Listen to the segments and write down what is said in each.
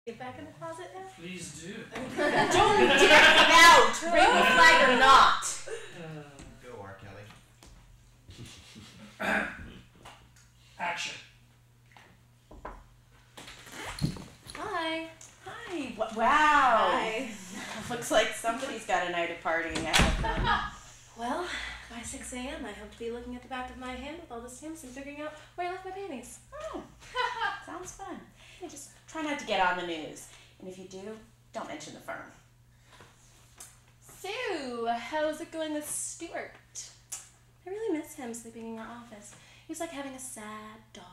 Get back in the closet now? Please do. Don't dip out! Bring the flag or not! Go, R. Kelly. Action. Hi. Hi. Wow. Hi. Looks like somebody's got a night of partying ahead. Well, by 6 a.m. I hope to be looking at the back of my hand with all the stamps and figuring out where I left my panties. Oh, sounds fun. Yeah, just try not to get on the news. And if you do, don't mention the firm. So, how's it going with Stuart? I really miss him sleeping in your office. He was like having a sad dog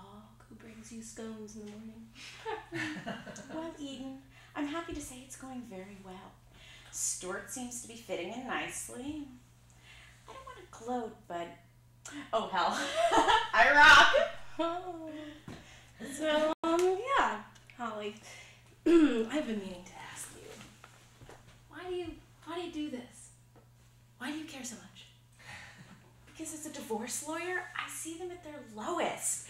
who brings you scones in the morning. Well, Eden, I'm happy to say it's going very well. Stuart seems to be fitting in nicely. I don't want to gloat, but oh hell, I rock. Oh. So, yeah, Holly, I've been meaning to ask you, why do you do this? Why do you care so much? Because as a divorce lawyer, I see them at their lowest.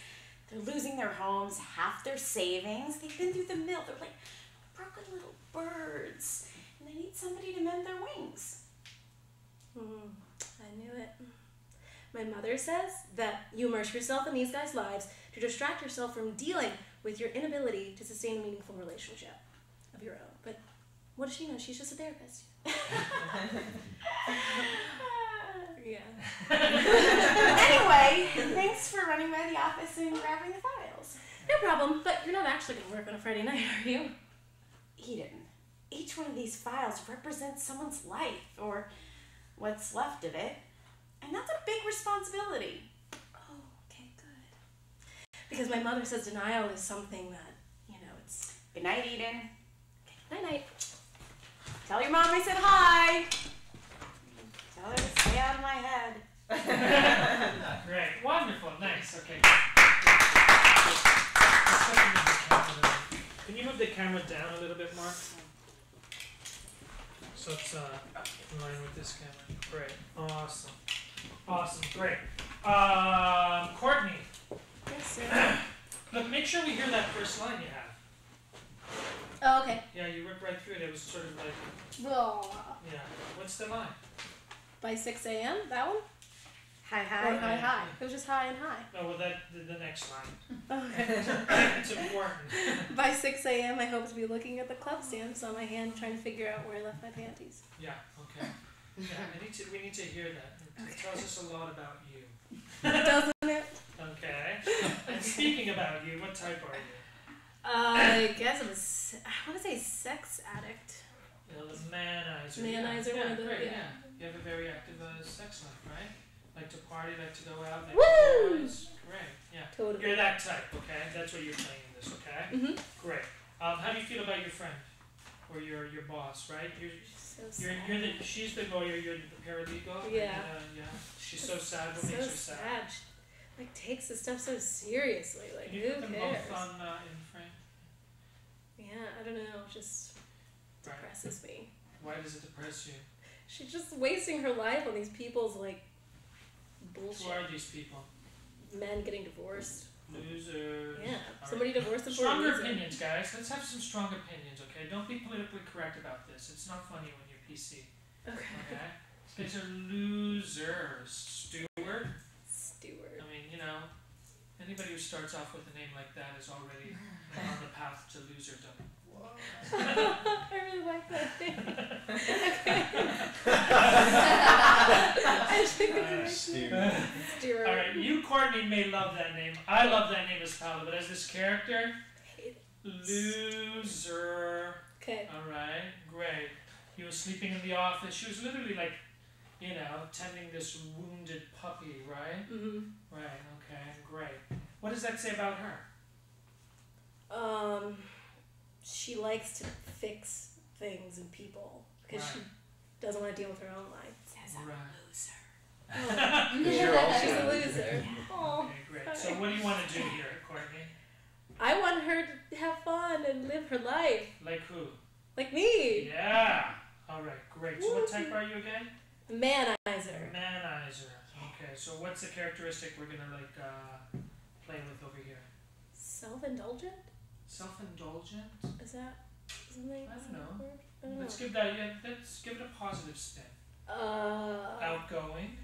They're losing their homes, half their savings. They've been through the mill. They're like broken little birds, and they need somebody to mend their wings. I knew it. My mother says that you immerse yourself in these guys' lives to distract yourself from dealing with your inability to sustain a meaningful relationship of your own. But what does she know? She's just a therapist. Yeah. Anyway, thanks for running by the office and grabbing the files. No problem, but you're not actually going to work on a Friday night, are you? Eden, each one of these files represents someone's life, or what's left of it, and that's a big responsibility. Oh, okay, good. Because my mother says denial is something that, it's... Good night, Eden. Okay, night-night. Tell your mom I said hi. Tell her to stay out of my head. Great. Wonderful. Nice. Okay. Can you move the camera down a little bit, Mark? So it's in line with this camera. Great. Awesome. Awesome. Great. Courtney. Yes, sir. Look, make sure we hear that first line you have. Oh, okay. Yeah, you ripped right through it. It was sort of like, Well, yeah. What's the line? by 6 a.m., that one? Hi, Or hi. hi. It was just hi and hi. Oh, well, the next line. Okay. It's important. By 6 a.m., I hope to be looking at the club stamps on my hand, trying to figure out where I left my panties. Yeah. Okay. Yeah. We need to hear that. It tells us a lot about you. Doesn't it? Okay. And speaking about you, what type are you? I guess I want to say sex addict. You know, the manizer. Manizer, yeah. one of the- Great, yeah. You have a very active sex life, right? Like to party, like to go out, like Woo! to boys. Great, yeah. Totally. You're that type, okay? That's what you're playing in this, okay? Mm-hmm. Great. How do you feel about your friend? Or your boss, right? So She's the lawyer, you're the paralegal? Yeah. Yeah. She's so sad. What so makes her sad? She, takes this stuff so seriously. Like, Can you who put them cares? both on in frame? Yeah, I don't know. It just Right. depresses me. Why does it depress you? She's just wasting her life on these people's, bullshit. Who are these people? Men getting divorced. Losers. Yeah. All Somebody right. divorced them for a Stronger reason. opinions, guys. Let's have some strong opinions, okay? Don't be politically correct about this. It's not funny when you're PC. Okay. Okay? These guys are losers. Stewart? Stewart. I mean, anybody who starts off with a name like that is already on the path to loserdom. I really like that name. I think it's Stewart. Alright, you, Courtney, may love that name. I love that name as Paolo, but as this character, loser. Okay. Alright, great. He was sleeping in the office. She was literally tending this wounded puppy, right? Mm-hmm. Right, okay, great. What does that say about her? She likes to fix things and people because she doesn't want to deal with her own life. Says I'm Right. a loser. Because you're also She's a a loser. Oh, Okay, great. So what do you want to do here, Courtney? I want her to have fun and live her life Like who? like me. Yeah. Alright, great. So what type are you again? Manizer. Manizer. Okay, so what's the characteristic we're gonna play with over here? Self-indulgent? Self-indulgent? Is that? Make I don't that know. word? I don't Let's know. give that. Yeah, let's give it a positive spin. Outgoing.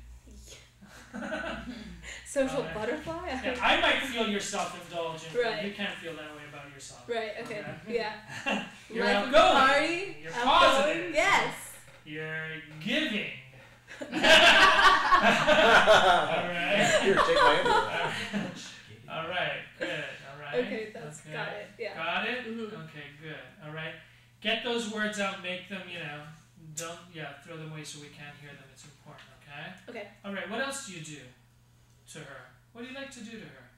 Social Alright. butterfly? Yeah, I might feel you're self-indulgent, but Right. you can't feel that way about yourself. Right, okay. Yeah. You're Life of the outgoing. party, You're outgoing, positive. yes. You're giving. Alright. Here, take my hand. Alright, good. Alright. Okay, that's Okay. got it. Yeah. Got it? Mhm. Okay, good. Alright. Get those words out, make them, don't, throw them away so we can't hear them. It's important, okay? Okay. Alright, what else do you do to her? What do you like to do to her?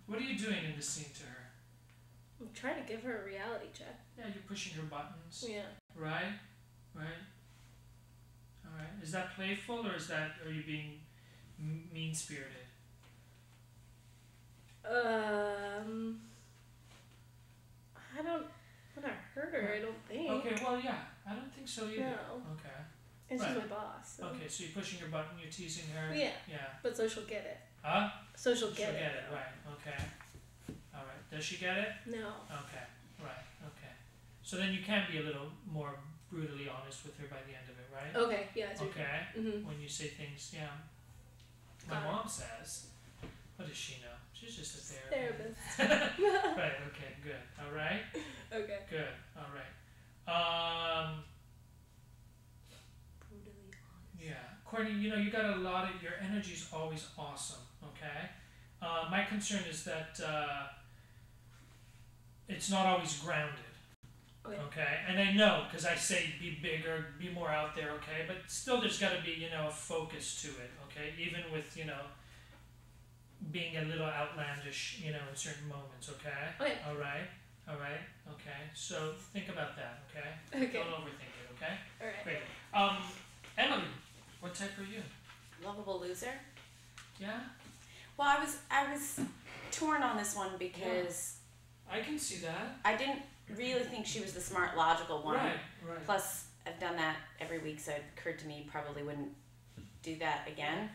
What are you doing in this scene to her? I'm trying to give her a reality check. Yeah, you're pushing her buttons. Yeah. Right? Right? Alright. Is that playful or are you being mean-spirited? I don't want to hurt her, I don't think. Okay, well, yeah. I don't think so either. No. Okay. And she's Right. my boss. So. Okay, so you're pushing her button, you're teasing her. Yeah. Yeah. But so she'll get it. Huh? So she'll She'll get it. right. Okay. Alright. Does she get it? No. Okay. Right. Okay. So then you can be a little more brutally honest with her by the end of it, right? Okay, yeah, it's Okay. Mm-hmm. When you say things, yeah. My Got it. mom says, what does she know? She's just a Therapist. Right, okay, good. Alright? Okay. Good. Alright. Brutally honest. Yeah. Courtney, you got a lot of, your energy's always awesome, okay? My concern is that it's not always grounded. Okay. And I know, because I say be bigger, be more out there, okay? But still there's got to be, a focus to it, okay? Even with, being a little outlandish, in certain moments, okay? Okay. All right? Okay. So think about that, okay? Okay. Don't overthink it, okay? Alright. Great. Emily, what type are you? Lovable loser. Yeah? Well, I was torn on this one because I can see that. I didn't really think she was the smart, logical one. Right. Plus, I've done that every week, so it occurred to me probably wouldn't do that again.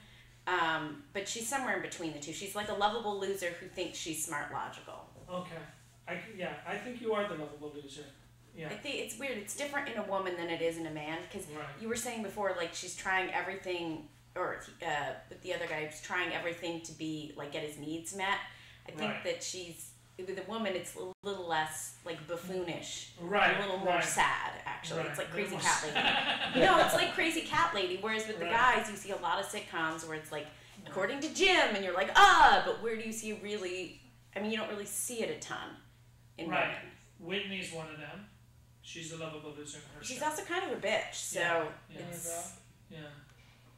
But she's somewhere in between the two. She's like a lovable loser who thinks she's smart, logical. Okay. I think you are the lovable loser. Yeah. I think it's weird. It's different in a woman than it is in a man because Right. you were saying before, like she's trying everything, or with the other guy, he's trying everything to be like get his needs met. I think Right. that with a woman, it's a little less like buffoonish, Right. a little more right. sad. Actually, Right. it's like A Crazy little Cat Lady. No, it's like Crazy Cat Lady. Whereas with the Right. guys, you see a lot of sitcoms where it's like according to Jim, and you're like but where do you see really? I mean, you don't really see it a ton in Right. women. Whitney's one of them. She's the lovable loser in her She's show. also kind of a bitch, so Yeah. it's Yeah.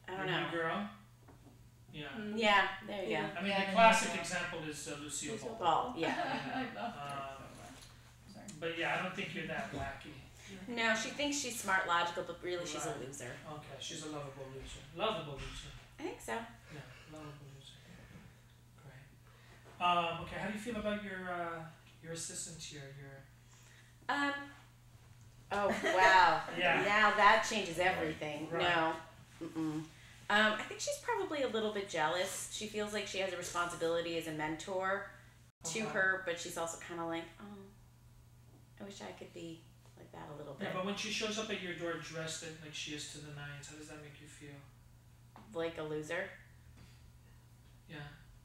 I don't Whitney know. girl. Yeah. Mm. Yeah, there you Yeah. go. I mean, Yeah, the I classic know. example is Lucille Lucille Ball. Well, yeah. I love her. Sorry. But yeah, I don't think you're that wacky. No, she thinks she's smart, logical, but really she's a Right. loser. Okay, she's a lovable loser. Lovable loser. I think so. Yeah, lovable loser. Great. Okay, how do you feel about your assistant here? Oh wow. Yeah. Now that changes everything. Right. No. Mm-mm. I think she's probably a little bit jealous. She feels like she has a responsibility as a mentor to Uh-huh. her, but she's also kind of like, I wish I could be like that a little bit. Yeah, but when she shows up at your door dressed like she is to the nines, how does that make you feel? Like a loser. Yeah.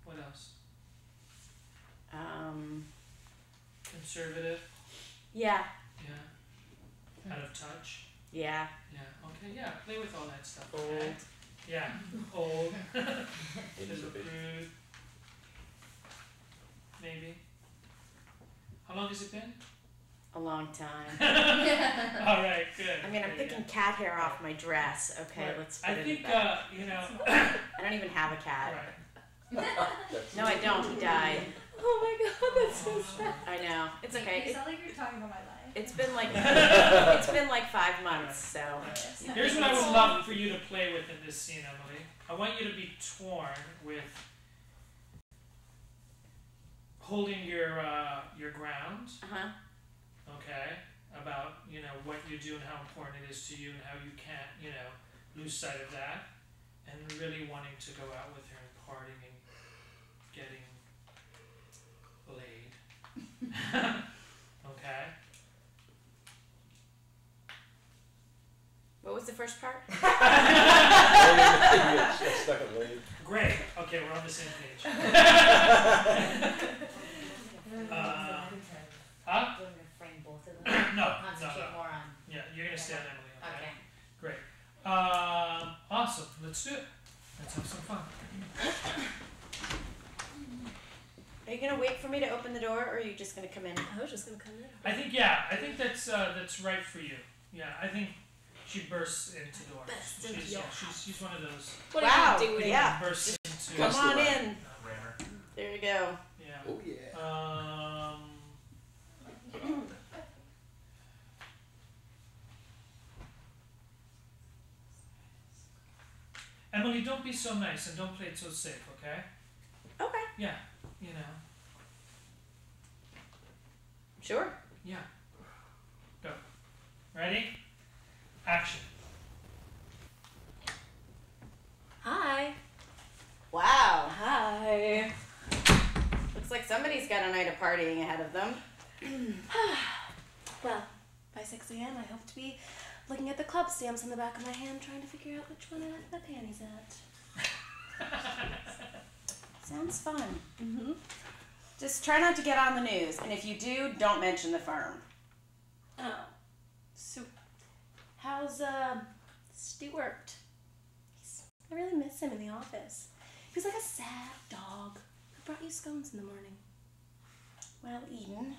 What else? Conservative. Yeah. Yeah. Out of touch. Yeah. Yeah. Okay. Yeah. Play with all that stuff. Old. Okay? Yeah. Old. It There's is a a bit. prude. Maybe. How long has it been? A long time. All right. Good. I mean, I'm Good, picking cat hair off my dress. Okay, Right. let's put I it think in back. I don't even have a cat. Right. That's No, I don't. He died. Oh my god, that's so sad. I know. It's You okay. sound like you're talking about my life. It's been like 5 months, so. Here's what I would love for you to play with in this scene, Emily. I want you to be torn with holding your ground, Uh-huh. okay, about what you do and how important it is to you and how you can't lose sight of that, and really wanting to go out with her and partying and getting laid. was the first part? Stuck at Wade. Great. Okay, we're on the same page. Huh? We're going to frame both of them. No. Concentrate more on. Yeah, you're gonna stay on Emily. Okay. Okay. Great. Awesome. Let's do it. Let's have some fun. Are you gonna wait for me to open the door, or are you just gonna come in? I was just gonna come in. I think that's right for you. Yeah, I think she bursts into doors. Best of She's your she's one of those. What Wow, are you doing? yeah. Bursts into. Come on in. Rammer. There you go. Yeah. Oh yeah. Emily, don't be so nice and don't play it so safe, okay? Okay. Yeah, you know. Sure. Yeah. Go. Ready? Action. Hi. Wow. Hi. Looks like somebody's got a night of partying ahead of them. Well, by 6 a.m. I hope to be looking at the club stamps on the back of my hand, trying to figure out which one I left my panties at. Sounds fun. Mm-hmm. Just try not to get on the news, and if you do, don't mention the firm. Oh. So, how's, Stuart? I really miss him in the office. He's like a sad dog who brought you scones in the morning. Well, Eden,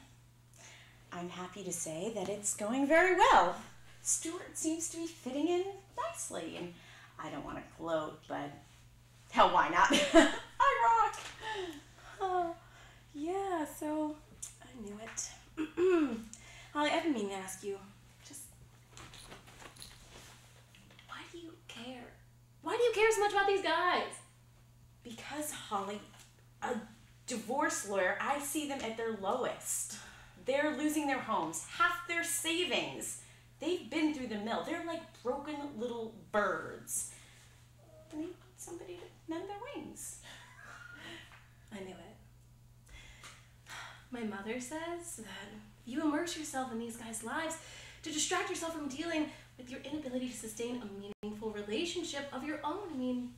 I'm happy to say that it's going very well. Stuart seems to be fitting in nicely, and I don't want to gloat, but hell, why not? I rock! Oh, yeah, so I knew it. Holly, I've been meaning to ask you, just, why do you care? Why do you care so much about these guys? Because, Holly, a divorce lawyer, I see them at their lowest. They're losing their homes, half their savings. They've been through the mill. They're like broken little birds. They need somebody to mend their wings. I knew it. My mother says that you immerse yourself in these guys' lives to distract yourself from dealing with your inability to sustain a meaningful relationship of your own. I mean,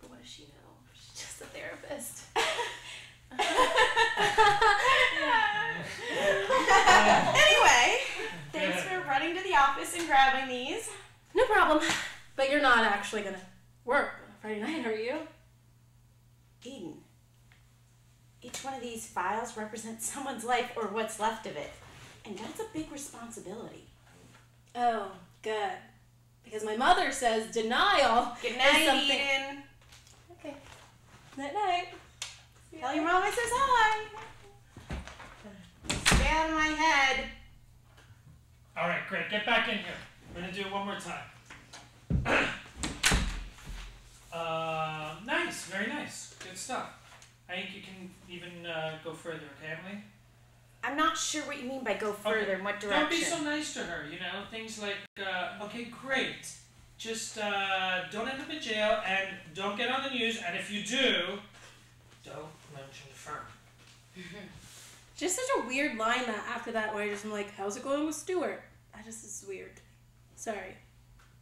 but what does she know? She's just a therapist. Anyway, thanks for running to the office and grabbing these. No problem. But you're not actually gonna work on a Friday night, are you? Eden, each one of these files represents someone's life or what's left of it. And that's a big responsibility. Oh, good. Because my mother says denial Good is night, something. Eden. Okay. Night night. Tell your mom I says hi. Stay out of my head. All right, great. Get back in here. We're gonna do it one more time. Nice, very nice. Good stuff. I think you can even go further, okay, Emily? I'm not sure what you mean by go further, Okay. in what direction. Don't be so nice to her, you know? Things like, okay, great. Just don't end up in jail and don't get on the news, and if you do, don't mention the firm. Just such a weird line that after that where I just am like, how's it going with Stuart? It's weird. Sorry.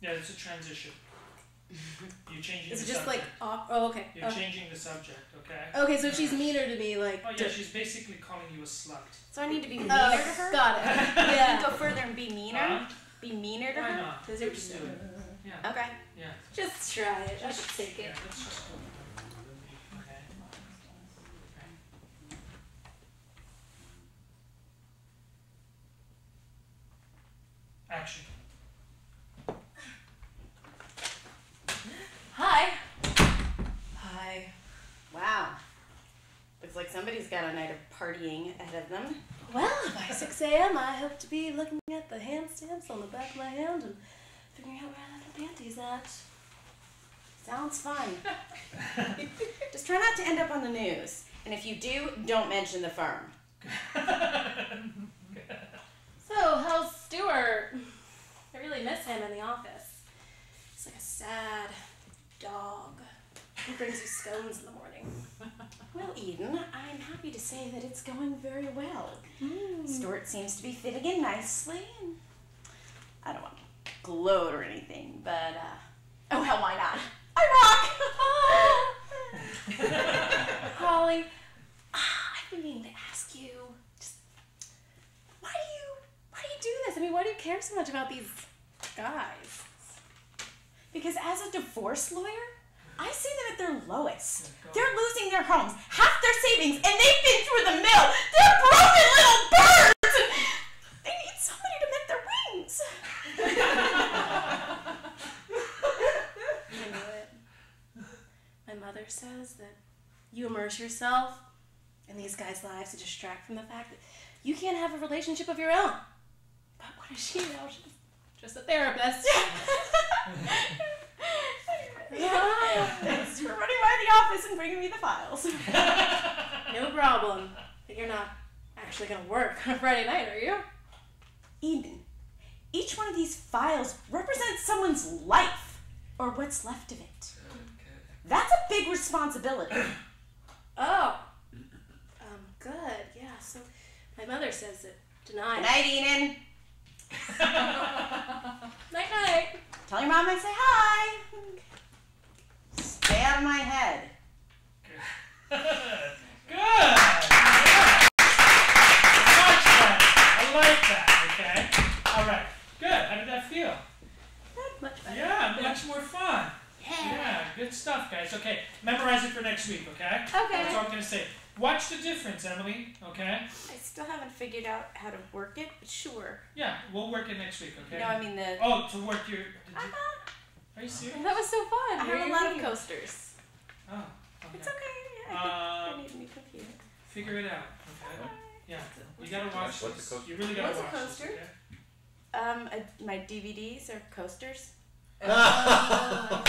Yeah, it's a transition. You're changing Is the it just subject. like off? Oh, okay. You're changing the subject, okay? Okay, so she's meaner to me, like. Oh yeah, she's basically calling you a slut. So I need to be meaner Oh, to her? got it. Yeah. Go further and be meaner? Huh? Be meaner to Why her? not? Does it- Let's do it. Yeah, Okay. yeah. Just try it. I should take Yeah, it. let's just go. Okay. Action. Hi. Hi. Wow. Looks like somebody's got a night of partying ahead of them. Well, by 6 a.m. I hope to be looking at the hand stamps on the back of my hand and figuring out where I left the panties at. Sounds fun. Just try not to end up on the news. And if you do, don't mention the firm. So, how's Stuart? I really miss him in the office. He's like a sad dog who brings you scones in the morning. Well, Eden, I'm happy to say that it's going very well. Stuart seems to be fitting in nicely, and I don't want to gloat or anything, but oh hell, why not? I rock. Holly, I've been meaning to ask you, just why do you do this? I mean, why do you care so much about these guys? Because as a divorce lawyer, I see them at their lowest. They're losing their homes, half their savings, and they've been through the mill. They're broken little birds, and they need somebody to mend their wings. I knew it. My mother says that you immerse yourself in these guys' lives to distract from the fact that you can't have a relationship of your own. But what does she know? She's just a therapist. Thanks for running by the office and bringing me the files. No problem. But you're not actually going to work on a Friday night, are you? Eden, each one of these files represents someone's life, or what's left of it. That's a big responsibility. Oh. Good. Yeah, so my mother says that tonight... Good night, Eden. Night-night. Tell your mom I say hi. Stay out of my head. Good. Much better. I like that. Okay. All right. Good. How did that feel? Much better. Yeah, much more fun. Yeah, good stuff, guys. Okay, memorize it for next week, okay? Okay. That's all I'm going to say. Watch the difference, Emily, okay? I still haven't figured out how to work it, but sure. Yeah, we'll work it next week, okay? No, I mean the... Oh, to work your... Are you serious? That was so fun. I have a lot of coasters. Oh, okay. It's okay. I need a new computer. Figure it out, okay? Yeah, you gotta watch What's a this. coaster? You really gotta What's a watch coaster? this, okay? My DVDs are coasters. Oh,